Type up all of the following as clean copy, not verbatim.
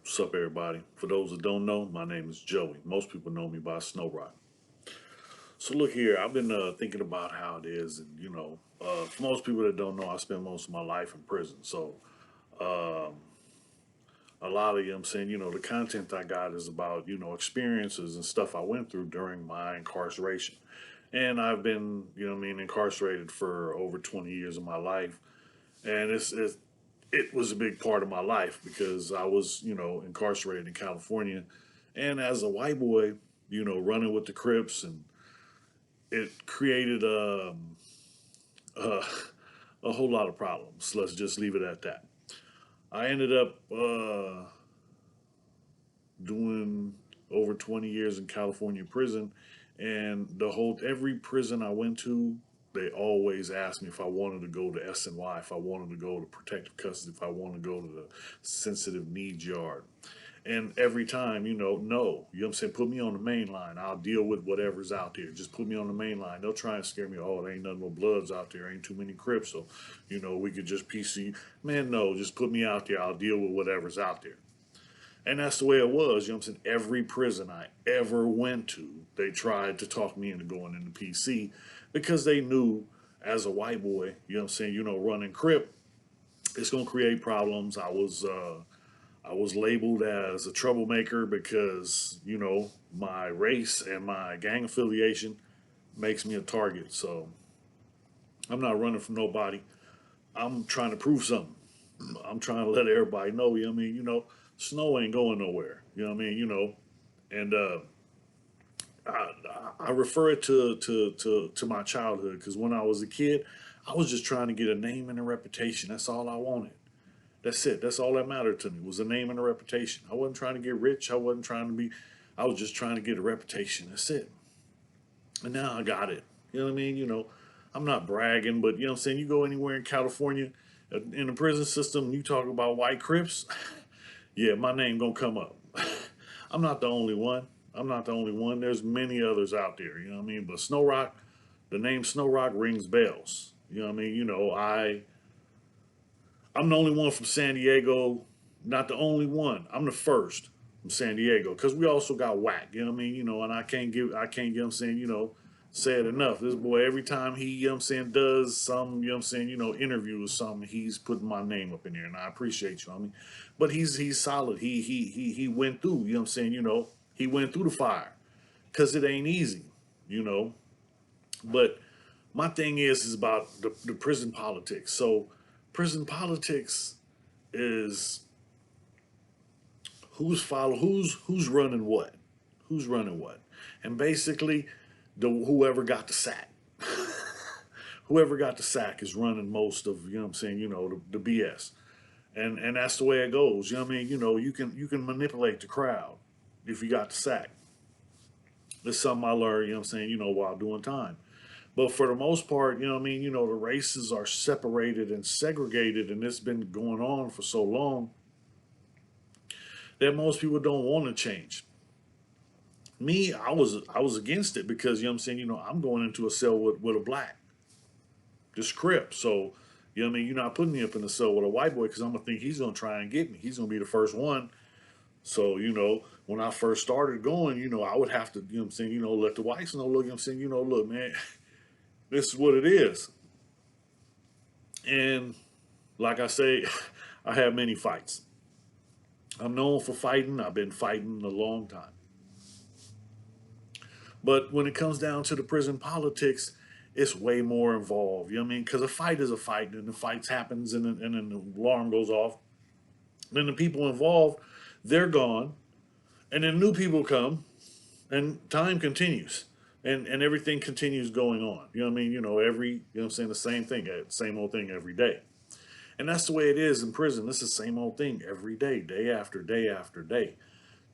What's up, everybody? For those that don't know, my name is Joey. Most people know me by Snow Rock. So look here, I've been thinking about how it is, and for most people that don't know, I spent most of my life in prison. So a lot of I'm saying, the content I got is about experiences and stuff I went through during my incarceration, and I've been incarcerated for over 20 years of my life, and it was a big part of my life because I was, incarcerated in California. And as a white boy, running with the Crips, and it created a, a whole lot of problems. Let's just leave it at that. I ended up doing over 20 years in California prison, and every prison I went to, they always asked me if I wanted to go to SNY, if I wanted to go to protective custody, if I wanted to go to the sensitive needs yard. And every time, no, what I'm saying, put me on the main line. I'll deal with whatever's out there. Just put me on the main line. They'll try and scare me. Oh, there ain't nothing but bloods out there. Ain't too many Crips. So, we could just PC. Man, no, just put me out there. I'll deal with whatever's out there. And that's the way it was. I'm saying? Every prison I ever went to, they tried to talk me into going into PC because they knew as a white boy, I'm saying, running Crip, it's going to create problems. I was labeled as a troublemaker because, my race and my gang affiliation makes me a target. So I'm not running from nobody. I'm trying to prove something. I'm trying to let everybody know, Snow ain't going nowhere. And I, I refer it to my childhood because when I was a kid, I was just trying to get a name and a reputation. That's all I wanted. That's it. That's all that mattered to me was a name and a reputation. I wasn't trying to get rich. I wasn't trying to be. I was just trying to get a reputation. That's it. And now I got it. You know what I mean? I'm not bragging, but I'm saying, you go anywhere in California, in the prison system, you talk about WhiteCrip's, yeah, my name gonna come up. I'm not the only one. I'm not the only one. There's many others out there. You know what I mean? But Snow Rock, the name Snow Rock rings bells. You know what I mean? I'm the only one from San Diego. Not the only one. I'm the first from San Diego because we also got whack. You know what I mean? And I can't, say it enough. This boy, every time he, does some, interview or something, he's putting my name up in there, and I appreciate you. But he's solid. He went through. He went through the fire because it ain't easy. You know, but my thing is about the prison politics. So prison politics is who's running what, and basically whoever got the sack. Whoever got the sack is running most of the BS, and that's the way it goes. You can manipulate the crowd if you got the sack. It's something I learned, while doing time. But for the most part, the races are separated and segregated, and it's been going on for so long that most people don't want to change. Me, I was against it because I'm going into a cell with a black, just Crip. So you're not putting me up in the cell with a white boy because I'm gonna think he's gonna try and get me. He's gonna be the first one. So when I first started going, I would have to let the whites know. Look, look, man, this is what it is. And like I say, I have many fights. I'm known for fighting. I've been fighting a long time. But when it comes down to the prison politics, it's way more involved. You know what I mean? Because a fight is a fight, and the fights happens, and then the alarm goes off. Then the people involved, they're gone, and then new people come, and time continues, and everything continues going on. You know what I mean? I'm saying, the same thing, same old thing every day. And that's the way it is in prison. This is the same old thing every day, day after day after day.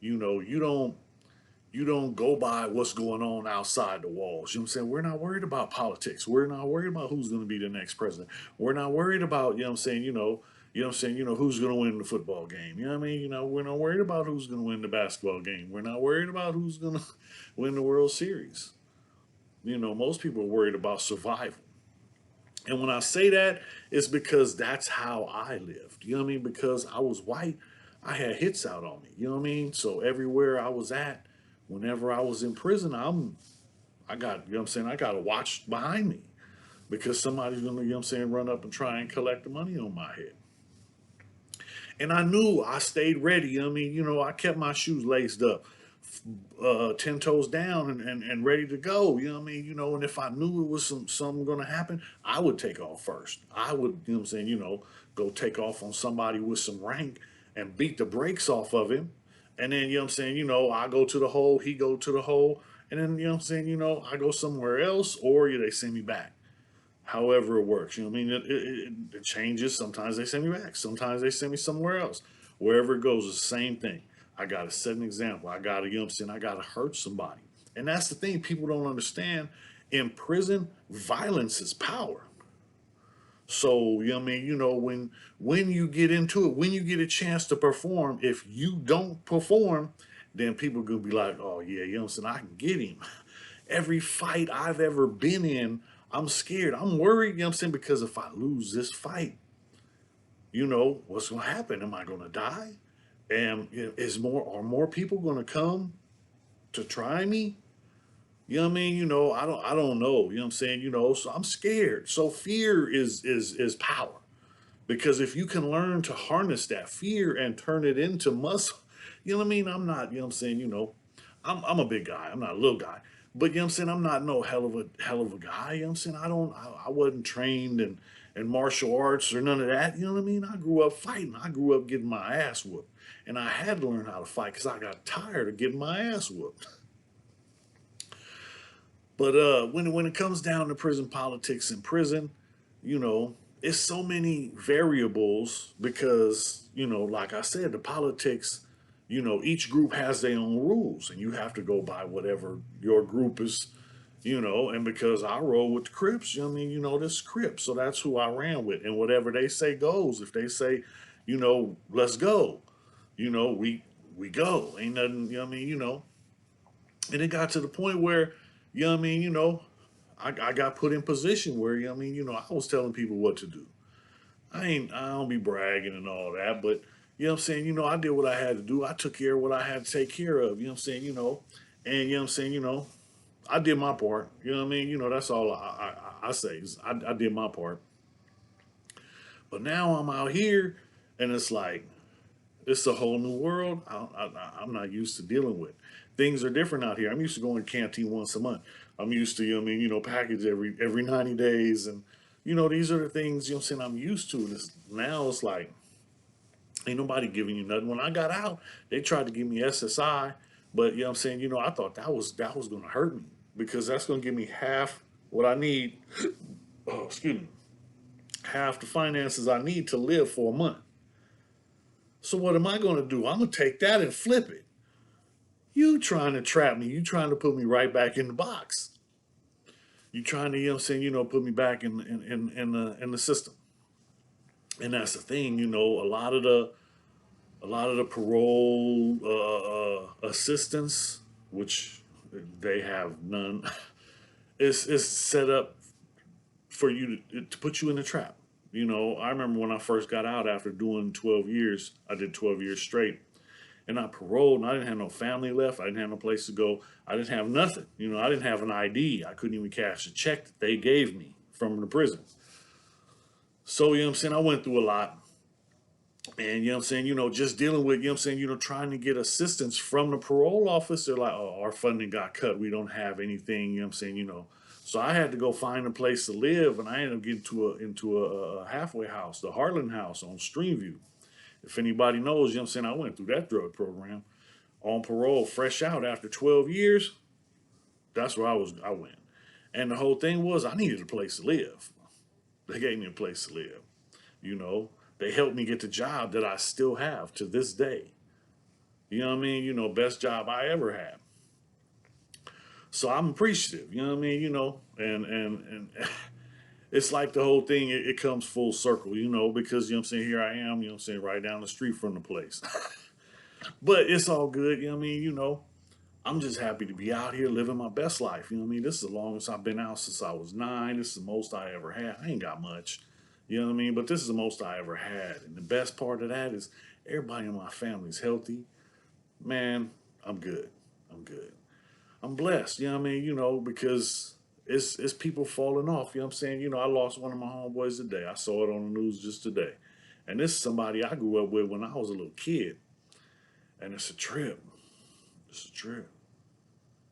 You don't go by what's going on outside the walls. You know what I'm saying? We're not worried about politics. We're not worried about who's going to be the next president. We're not worried about, who's going to win the football game. You know what I mean? We're not worried about who's going to win the basketball game. We're not worried about who's going to win the World Series. Most people are worried about survival. And when I say that, it's because that's how I lived. You know what I mean? Because I was white, I had hits out on me. You know what I mean? So everywhere I was at, whenever I was in prison, I got, you know what I'm saying, I got to watch behind me because somebody's gonna, you know what I'm saying, run up and try and collect the money on my head. And I knew I stayed ready. You know what I mean, I kept my shoes laced up, 10 toes down and ready to go. You know what I mean? And if I knew it was something going to happen, I would take off first. I would, you know what I'm saying, go take off on somebody with some rank and beat the brakes off of him. And then, you know what I'm saying, I go to the hole, he go to the hole. And then, you know what I'm saying, I go somewhere else or they send me back. However it works, you know what I mean? It changes. Sometimes they send me back. Sometimes they send me somewhere else. Wherever it goes, it's the same thing. I got to set an example. I got to, you know what I'm saying? I got to hurt somebody. And that's the thing people don't understand. In prison, violence is power. So, you know what I mean? When you get into it, when you get a chance to perform, if you don't perform, then people gonna be like, oh yeah, you know what I'm saying? I can get him. Every fight I've ever been in, I'm scared. I'm worried, you know what I'm saying? Because if I lose this fight, what's gonna happen? Am I gonna die? And are more people gonna come to try me? You know what I mean? I don't know. You know what I'm saying? So I'm scared. So fear is power. Because if you can learn to harness that fear and turn it into muscle, you know what I mean? I'm not, you know what I'm saying, I'm a big guy. I'm not a little guy. But you know what I'm saying? I'm not no hell of a guy. You know what I'm saying? I wasn't trained in martial arts or none of that. You know what I mean? I grew up fighting. I grew up getting my ass whooped. And I had to learn how to fight because I got tired of getting my ass whooped. But when it comes down to prison politics in prison, you know, it's so many variables because, like I said, the politics, each group has their own rules and you have to go by whatever your group is, and because I roll with the Crips, this Crips. So that's who I ran with. And whatever they say goes. If they say, let's go, we go. Ain't nothing, and it got to the point where, I got put in position where, I was telling people what to do. I don't be bragging and all that, but I did what I had to do. I took care of what I had to take care of, and I did my part. That's all I say is I did my part. But now I'm out here and it's like, it's a whole new world I'm not used to dealing with. Things are different out here. I'm used to going to canteen once a month. I'm used to, package every 90 days. And, these are the things, I'm saying I'm used to. And now it's like, ain't nobody giving you nothing. When I got out, they tried to give me SSI. But, I'm saying, I thought that was going to hurt me because that's going to give me half what I need. Oh, excuse me. Half the finances I need to live for a month. So what am I going to do? I'm going to take that and flip it. You trying to trap me. You trying to put me right back in the box. You trying to, put me back in the system. And that's the thing, a lot of the parole assistance, which they have none, is set up for you to put you in a trap. I remember when I first got out after doing 12 years, I did 12 years straight. And I paroled, and I didn't have no family left. I didn't have no place to go. I didn't have nothing. I didn't have an ID. I couldn't even cash the check that they gave me from the prison. So, I went through a lot. And, just dealing with, trying to get assistance from the parole office. They're like, oh, our funding got cut. We don't have anything, So I had to go find a place to live, and I ended up getting into a halfway house, the Harlan House on Streamview. If anybody knows, I went through that drug program on parole, fresh out after 12 years. That's where I went. And the whole thing was I needed a place to live. They gave me a place to live. They helped me get the job that I still have to this day. You know what I mean? Best job I ever had. So I'm appreciative, and it's like the whole thing, it comes full circle, because, here I am, right down the street from the place. But it's all good, I'm just happy to be out here living my best life. This is the longest I've been out since I was 9. This is the most I ever had. I ain't got much. You know what I mean? But this is the most I ever had. And the best part of that is everybody in my family is healthy. Man, I'm good. I'm good. I'm blessed, you know what I mean? Because it's people falling off, you know what I'm saying? I lost one of my homeboys today. I saw it on the news just today. And this is somebody I grew up with when I was a little kid. And it's a trip. It's a trip.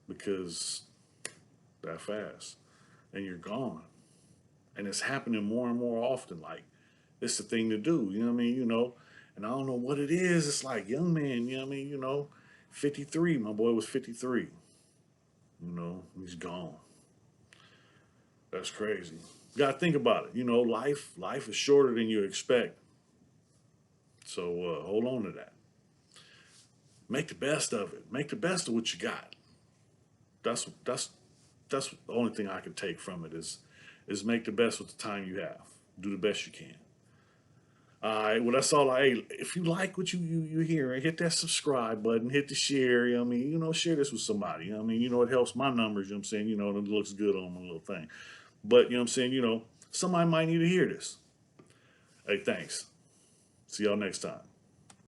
Because that fast. And you're gone. And it's happening more and more often. Like, it's the thing to do, you know what I mean? And I don't know what it is. It's like young man, you know what I mean? 53. My boy was 53. He's gone. That's crazy. You gotta think about it. Life is shorter than you expect. So hold on to that. Make the best of it. Make the best of what you got. That's the only thing I can take from it is make the best with the time you have. Do the best you can. All right. Well, that's all. If you like what you hearing, hit that subscribe button, hit the share. You know what I mean? Share this with somebody. You know what I mean? It helps my numbers. You know what I'm saying? It looks good on my little thing. But you know what I'm saying? Somebody might need to hear this. Hey, thanks. See y'all next time.